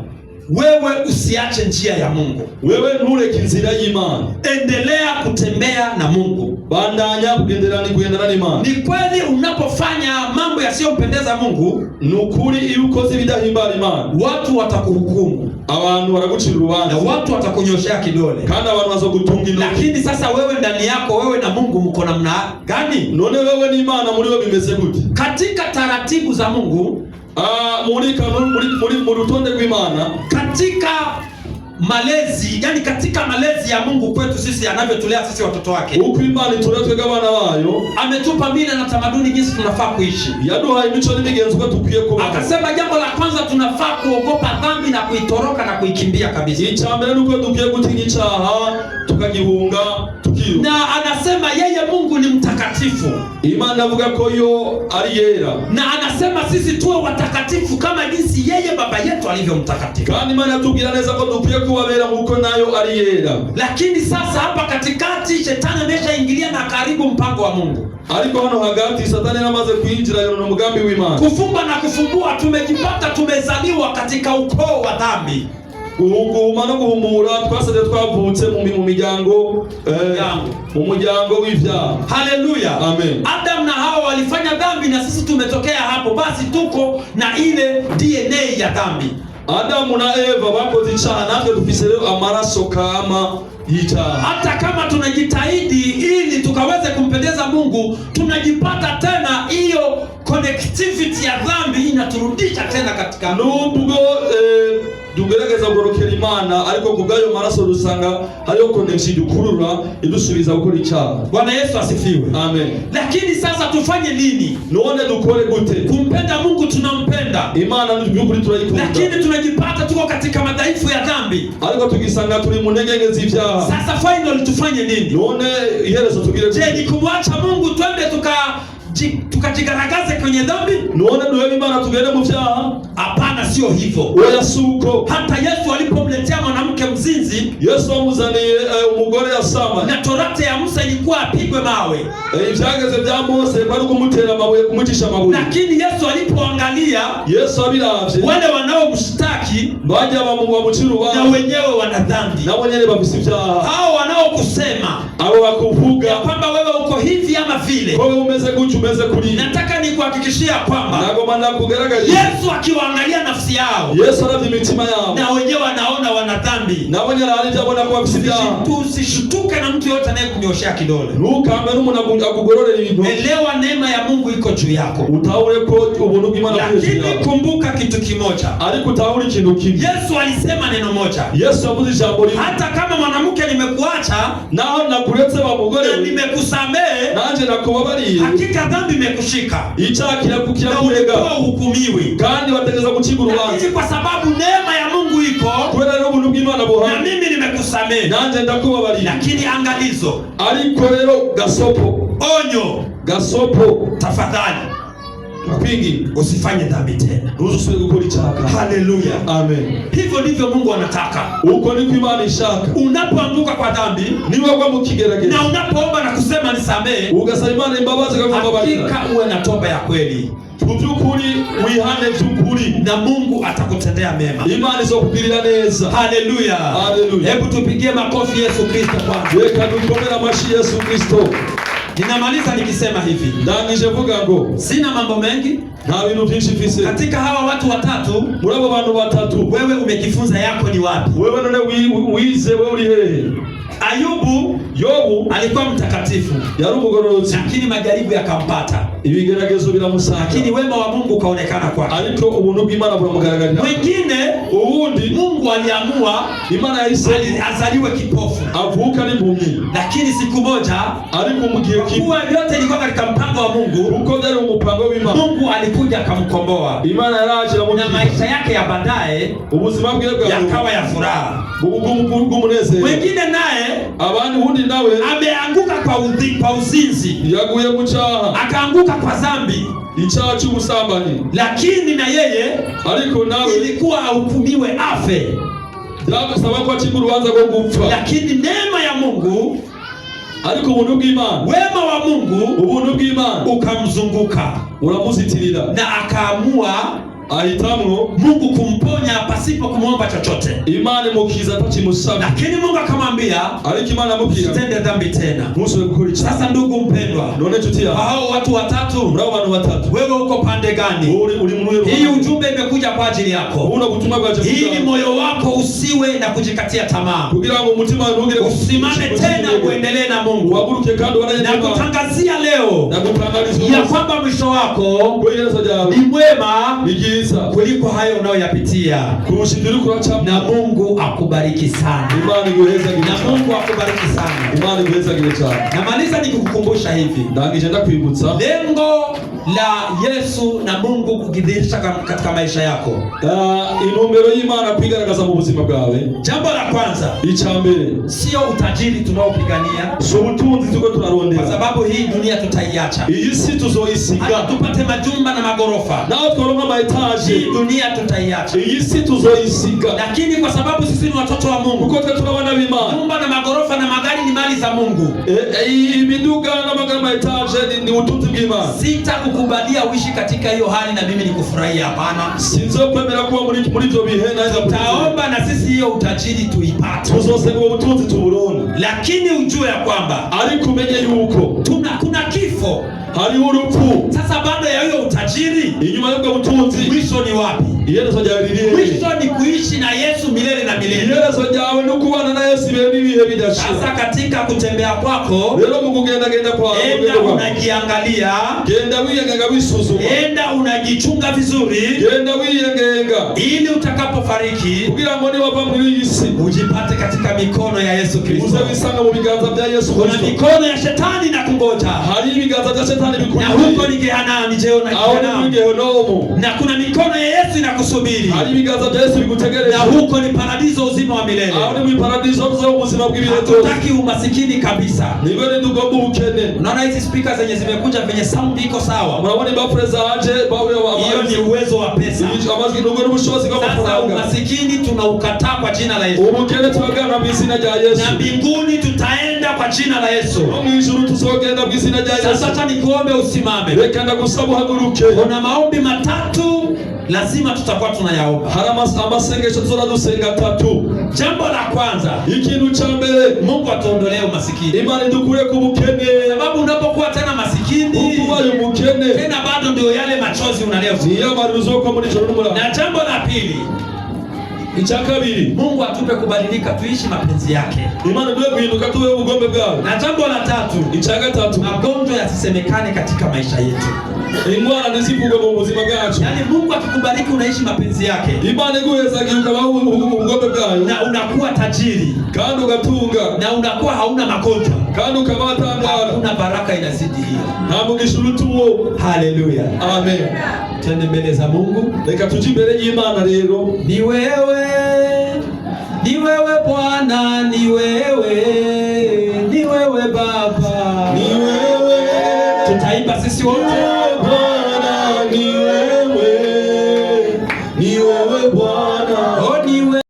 wewe usiache njia ya Mungu. Wewe ntureke inzira y'Imana. Endelea kutembea na Mungu. Bandanya kugendera n'Imana. Ni kweli unapofanya mambo yasiyompendeza Mungu, nukuri iyo ukoze ibidahimbara Imana, watu watakuhukumu. Abantu baragucira urubanza. Na watu watakunyoshea kidole. Kandi abantu bazogutunga intoki. Lakini sasa wewe ndani yako, wewe na Mungu mko namna gani? None wewe ni Imana muri wewe bimeze gute? Katika taratibu za Mungu, muri rutonde rw'Imana, katika malezi, yani katika malezi ya Mungu kwetu sisi anavyotulea sisi watoto wake. Uko Imana turatwega abana bayo, ametupa mila na tamaduni jinsi tunafaa kuishi. Yaduhaye imico n'imigenzo ko tukwiye kuba. Akasema jambo la kwanza, tunafaa kuogopa dhambi na kuitoroka na kuikimbia kabisa. Icyambere nuko dukwiye gutinya icyaha tukagihunga tukiru. Na anasema yeye Mungu ni mtakatifu. Imana avuga ko yo ari yera. Na anasema sisi tuwe watakatifu kama jinsi yeye baba yetu alivyo mtakatifu. Kandi Imana atubwira neza ko dukwiye kuwabera nkuko nayo ari yera. Lakini sasa hapa katikati shetani ameshaingilia na karibu mpango wa Mungu. Ariko hano hagati satani yamaze kuinjira yono mugambi w'Imana. Kufumba na kufumbua, tumejipata tumezaliwa katika ukoo wa dhambi. Guhuma no guhumura twasade twavutse mu miryango mu muryango w'ivyaha. Haleluya. Amen. Adam na Hawa walifanya dhambi na sisi tumetokea hapo, basi tuko na ile DNA ya dhambi. Adamu na Eva bakoze icyaha, natwe dufise amaraso kama y'icyaha. Hata kama tunajitahidi ili tukaweze kumpendeza Mungu, tunajipata tena hiyo connectivity ya dhambi inaturudisha tena katika nubwo dugerageza kugorokera Imana, ariko kubgayo maraso dusanga hariyo connection dukurura idusubiza gukora icyaha. Bwana Yesu asifiwe. Amen. Lakini sasa tufanye nini? None dukore gute? Kumpenda Mungu tunampenda. Imana n'ukuri turayikunda. Lakini tunajipata tuko katika madhaifu ya dhambi. Ariko tugisanga turi mu ntege z'ivyaha. Sasa finally tufanye nini? None iherezo tugire gute? Je, ni kumwacha Mungu twende tukajigaragaze kwenye dhambi? None duhe Imana tugende mu vyaha? Hapana, sio hivyo. oya suko. Hata Yesu alipomletea mwanamke mzinzi, Yesu amuzaniye umugore yasambanye, na torati ya Musa ilikuwa apigwe mawe, ivyageze vya Mose bari kumutera amabuye, kumutisha amabuye. lakini Yesu alipoangalia, Yesu abiravye wale wanaomshtaki baje bamucira na urubanza, wenyewe wana dhambi, nabo nyene bafise ivyaha. hao wanaokusema Abo bakuvuga ya kwamba wewe uko hivi ama vile, ko umeze gutyo umeze kuri, nataka nikuhakikishia kwamba nagoma nakugaragariza Yesu akiwaangalia nafsi yao, Yesu aravye imitima yabo, na wenyewe wanaona wana dhambi, nabo nyene arivyo abona ko bafise ivyaha. Usishutuke na mtu yote anayekunyoshea kidole. Ntukambe n'umuntu akugororera ibintu. Elewa neema ya Mungu iko juu yako, utahure ko ubuntu bw'Imana buri juu lakini yako. kumbuka kitu kimoja, Ariko utahure ikintu kimwe. Yesu alisema neno moja. Yesu yavuze ijambo rimwe, Hata kama mwanamke nimekuacha naho nakuretse wa mugore na nimekusamehe, nanje nakubabariye, hakika dhambi imekushika icyaha na kirakurega ulikuwa hukumiwi, kandi wategeza gucibwa urubanza. lakini kwa sababu neema ya Mungu iko Kubera rero ubuntu bw'Imana na buhari, mimi nimekusamehe, nanje ndakubabariye. lakini angalizo, Ariko rero gasopo, onyo, gasopo, tafadhali kwingi usifanye dhambi tena. ntuzusubire gukora icyaha. Haleluya, Amen. hivyo ndivyo Mungu anataka. Uko niko Imana ishaka. Unapoanguka kwa dhambi Niwe kwa mukigerageza na unapoomba na kusema nisamehe, ugasaba Imana imbabazi kakubabarira, hakika uwe na toba ya kweli, by'ukuri wihane by'ukuri, na Mungu atakutendea mema. Imana izokugirira neza. Haleluya, Haleluya. hebu tupigie makofi Yesu Kristo kwanza. Reka dukomere amashi Yesu Kristo. Ninamaliza nikisema hivi, Ndangije vuga ngo sina mambo mengi. nta bintu byinshi mfise. Katika hawa watu watatu, Muri abo bantu batatu, wewe umejifunza yako ni wapi? wewe none wize, wewe uri hehe? Ayubu, Yobu alikuwa mtakatifu, yari umugororotsi, lakini majaribu yakampata, ibigeragezo biramusanga, lakini wema wa Mungu ukaonekana kwake. ariko ubuntu bw'Imana buramugaragarira. Mwingine, Uwundi Mungu aliamua Imana yahise azaliwe kipofu, avuka n'impumyi, lakini siku moja, ariko mu gihe kimwe, kuwa vyote ilikuwa katika mpango wa Mungu, uko byari umupango w'Imana, Mungu alikuja akamkomboa, Imana yaraje na maisha yake ya baadaye ubuzima bwe yakawa ya furaha. bw'umunezero. Mwingine naye Abandi uwundi nawe ameanguka kwa uzinzi, yaguye mu cyaha, akaanguka kwa dhambi, icyaha cy'ubusambanyi, lakini na yeye ariko nawe ilikuwa ahukumiwe afe, byagusaba ko acibwa urubanza rwo gupfa, lakini neema ya Mungu, ariko ubuntu bw'Imana, wema wa Mungu ubuntu bw'Imana ukamzunguka uramuzitirira, na akaamua ahitamwo Mungu kumponya pasipo kumwomba chochote. Imana imukiza atakimusaba, Lakini Mungu akamwambia, ariko Imana amubwira usitende dhambi tena. ntusubire gukora icyaha. Sasa ndugu mpendwa, None nshuti kwa yawe, hao watu watatu, muri abo bantu batatu, wewe uko pande gani? uri muri Hii ujumbe imekuja kwa ajili yako, ubona butumwa bwaje ili moyo wako usiwe na kujikatia tamaa, kugira ngo umutima ntugire usimame tena uendelee na Mungu, uhaguruke kandi na waranye kutangazia leo na gutangariza ya kwamba mwisho wako ko iherezo ryawe ni mwema ni ryiza kuliko hayo unayoyapitia, kurusha ibyo uri kuracamo. na Mungu akubariki sana, Imana iguhezagire na cyane, Mungu akubariki sana. Imana iguhezagire cyane. Namaliza nikikukumbusha hivi, Ndangije ndakwibutsa lengo la Yesu na Mungu kukidhihirisha katika maisha yako, intumbero y'Imana kwigaragaza mu buzima bwawe. jambo la kwanza, Icya mbere sio utajiri tunaopigania, si ubutunzi tuko kwa turarondera, sababu hii dunia tutaiacha, iyi si tuzoyisiga, hata tupate majumba na magorofa, naho tworonka ama hii etaje, dunia tutaiacha, iyi si tuzoyisiga, lakini kwa sababu sisi ni watoto wa Mungu, kuko twe turi abana b'Imana. nyumba na magorofa na magari ni mali za Mungu. Imiduga n'amagara ama etaje ni ubutunzi bw'Imana. Sitakukubalia uishi katika hiyo hali na mimi nikufurahia, hapana. Sinzokwemera kuba muri ibyo bihe naza Taomba na sisi hiyo utajiri tuipate, tuzosega ubu butunzi tuburonde, lakini ujue ya kwamba ariko umenye yuko kuna kifo. hariho urupfu. Sasa baada ya hiyo utajiri, Inyuma y'ubwo butunzi mwisho ni wapi? iherezo ryawe ririhe? Mwisho ni kuishi na Yesu milele na milele. Iherezo ryawe ni ukubana na Yesu ibihe n'ibihe bidashira. Sasa katika kutembea kwako, Rero mu kugendagenda kwawe, enda unajiangalia, genda wiyengenga wisuzuma, enda unajichunga vizuri, genda wiyengenga, ili utakapofariki kugira ngo niwava muri iyi si ujipate katika mikono ya Yesu Kristo. uze wisanga mu biganza bya Yesu Kuna Kristo. mikono ya shetani na kungoja, Hari ibiganza bya Shetani na bikurikiye, huko ni Gehenna, ni Jehova aho ni muri Gehonomu. na kuna mikono ya Yesu inakusubiri, Hari ibiganza bya Yesu bigutegereje, na huko ni paradiso, uzima wa milele. aho ni mu paradiso zo ubuzima bw'ibihe byose. Hatutaki umasikini kabisa. Nibwo ntitugomba ubukene. Unaona hizi speaker zenye zimekuja venye sound iko sawa, Murabona ibafure zaje, hiyo ni uwezo wa pesa. amazwi n'ubwo n'ubushobozi Sasa bw'amafaranga. umasikini tunaukataa kwa jina la Yesu. Ubukene turagana mu izina rya Yesu. Na mbinguni tutaenda kwa jina la Yesu. No mu ijuru tuzogenda mu izina rya Yesu. Sasa hata nikuombe usimame. Reka ndagusaba uhaguruke. Kuna maombi matatu lazima tutakuwa tunayaomba. Hari amasengesho tuzora dusenga atatu. Jambo la kwanza, ikintu cha mbere, Mungu atuondolee umasikini. Imana idukure ku bukene. Sababu unapokuwa tena masikini, ukubaye umukene, tena bado ndio yale machozi unalia usiku. Niyo marizo kwa muri joro n'umura. Na jambo la pili, icya kabiri, Mungu atupe kubadilika tuishi mapenzi yake. Imana ndio guhinduka tuwe ubugombe bwawe. Na jambo la tatu, icya gatatu, magonjwa yasisemekane katika maisha yetu. Ingwara ntizivugwe mu buzima bwacu. Yaani Mungu akikubariki unaishi mapenzi yake. Imana iguhezagira ukabaho ubugombe bwawe. Na unakuwa tajiri. Kandi ugatunga. Na unakuwa hauna magonjwa. Kandi ukaba atangara. Hakuna baraka inazidi hiyo. Nta mugisha urutuwo. Haleluya. Amen. Twende mbele za Mungu. Reka tuje imbere y'Imana rero. Ni wewe Bwana, ni wewe Baba, ni wewe. Tutaimba sisi wote.